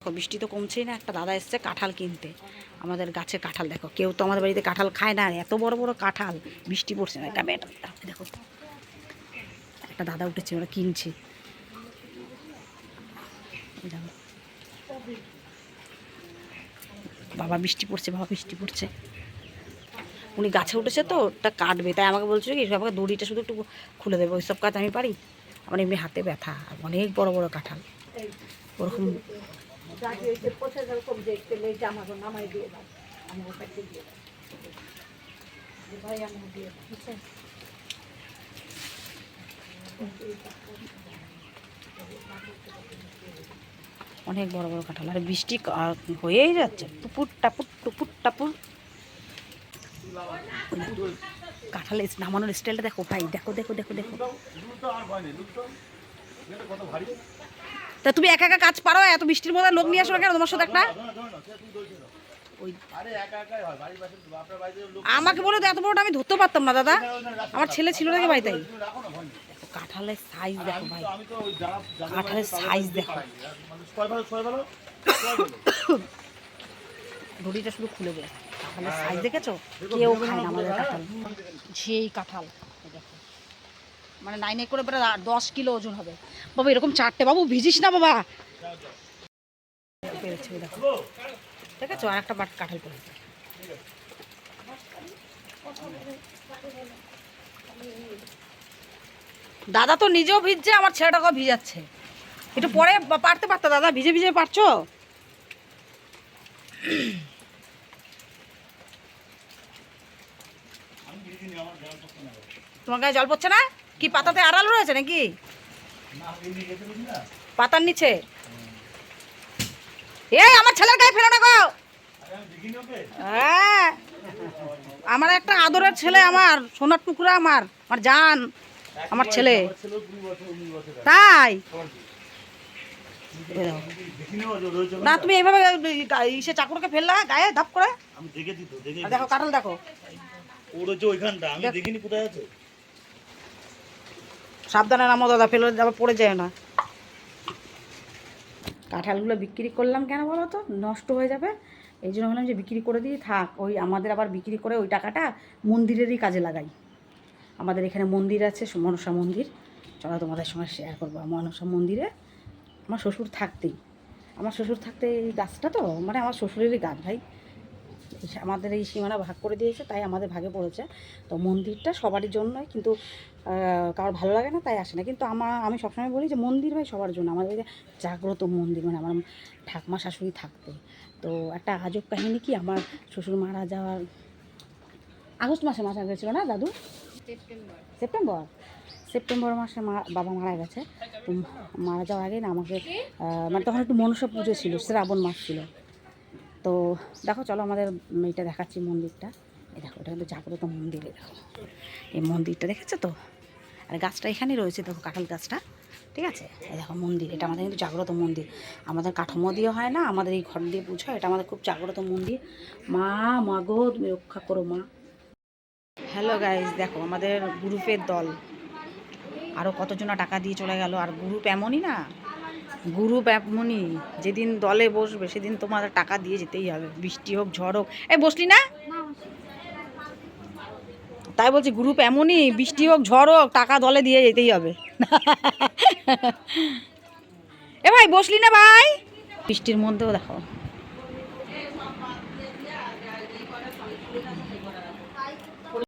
দেখো বৃষ্টি তো কমছেই না, একটা দাদা এসছে কাঁঠাল কিনতে। আমাদের গাছের কাঁঠাল দেখো, কেউ তো আমাদের বাড়িতে কাঁঠাল খায় না, এত বড় বড় কাঁঠাল। বৃষ্টি পড়ছে না, এটা দেখো একটা দাদা উঠেছে, ওরা কিনছে। বাবা বৃষ্টি পড়ছে, বাবা বৃষ্টি পড়ছে। উনি গাছে উঠেছে তো, ওটা কাটবে, তাই আমাকে বলছে কি আমাকে দড়িটা শুধু একটু খুলে দেবে। ওইসব কাজ আমি পারি, আমার এমনি হাতে ব্যথা। অনেক বড় বড় কাঁঠাল ওরকম। অনেক বড় বড় কাঁঠাল, আর বৃষ্টি হয়েই যাচ্ছে, টুপুর টাপুর টুপুর টাপুর। কাঁঠালের নামানোর স্টাইলটা দেখো ভাই, দেখো দেখো দেখো দেখো। তা তুমি একা একা কাজ পারো? এত বৃষ্টির মধ্যে লোক নিয়ে আসো কেন তোমার সাথে একটা? আমাকে বলে তো এত বড়টা আমি ধরতে পারতাম না দাদা, আমার ছেলে ছিল নাকি ভাই? তাই কাঁঠালের সাইজ দেখো ভাই, কাঁঠালের সাইজ দেখো। দড়িটা শুধু খুলে দেয়। কাঁঠালের সাইজ দেখেছো? কেউ খায় না আমাদের কাঁঠাল, সেই কাঁঠাল দেখো, মানে 9 করে প্রায় 10 কিলো ওজন হবে। বাবা এরকম চারটে, বাবু ভিজিস না বাবা। পেরেছে দেখো, দেখেছো? আর একটা বাট কাঁঠাল পড়েছে। দাদা তো নিজেও ভিজছে, আমার ছেলেটাকেও ভিজাচ্ছে। একটু পরে পারতে পারতো দাদা, ভিজে ভিজে পারছো? তোমার গায়ে জল পড়ছে না? কি পাতাতে আড়াল রয়েছে নাকি? পাতার নিচে? এই আমার ছেলের গায়ে ফেলো না গো। হ্যাঁ, আমার একটা আদরের ছেলে, আমার সোনার টুকরা, আমার আমার জান, আমার ছেলে। তাই না, তুমি এইভাবে সে চাকুরকে ফেললা গায়ে ধাপ করে। দেখো কাঁঠাল দেখো, সাবধানে নামো দাদা, ফেলে আবার পড়ে যায় না। কাঁঠালগুলো বিক্রি করলাম কেন বলো তো? নষ্ট হয়ে যাবে, এই জন্য ভাবলাম যে বিক্রি করে দিয়ে থাক। ওই আমাদের আবার বিক্রি করে ওই টাকাটা মন্দিরেরই কাজে লাগাই। আমাদের এখানে মন্দির আছে, মনসা মন্দির। চলো তোমাদের সঙ্গে শেয়ার করবো। মনসা মন্দিরে আমার শ্বশুর থাকতে এই গাছটা তো, মানে আমার শ্বশুরেরই গাছ ভাই। আমাদের এই সীমানা ভাগ করে দিয়েছে, তাই আমাদের ভাগে পড়েছে। তো মন্দিরটা সবারই জন্যই, কিন্তু কারোর ভালো লাগে না তাই আসে না। কিন্তু আমি সবসময় বলি যে মন্দির ভাই সবার জন্য। আমাদের জাগ্রত মন্দির, মানে আমার ঠাকুমা শাশুড়ি থাকতে। তো একটা আজব কাহিনী কি, আমার শ্বশুর মারা যাওয়ার আগস্ট মাসে মারা গেছিলো না দাদু? সেপ্টেম্বর মাসে বাবা মারা গেছে। তো মারা যাওয়ার আগে না আমাকে, মানে তখন একটু মনসা পুজো ছিল, শ্রাবণ মাস ছিল। তো দেখো চলো আমাদের এটা দেখাচ্ছি মন্দিরটা। এই দেখো, এটা কিন্তু জাগ্রত মন্দির। দেখো এই মন্দিরটা দেখেছো তো? আর গাছটা এখানেই রয়েছে দেখো, কাঁঠাল গাছটা, ঠিক আছে? এই দেখো মন্দির, এটা আমাদের কিন্তু জাগ্রত মন্দির। আমাদের কাঠামো দিয়ে হয় না, আমাদের এই ঘর দিয়ে পুজো, এটা আমাদের খুব জাগ্রত মন্দির। মা গো তুমি রক্ষা করো মা। হ্যালো গাইজ, দেখো আমাদের গ্রুপের দল আরও কতজনা টাকা দিয়ে চলে গেল। আর গ্রুপ এমনই না, যেদিন দলে বসবে সেদিন তোমাদের টাকা দিয়ে যেতেই হবে, বৃষ্টি হোক ঝড় হোক। এই বসলি না? তাই বলছি, গ্রুপ এমনই, বৃষ্টি হোক ঝড় হোক টাকা দলে দিয়ে যেতেই হবে। এ ভাই বসলি না ভাই? বৃষ্টির মধ্যেও দেখো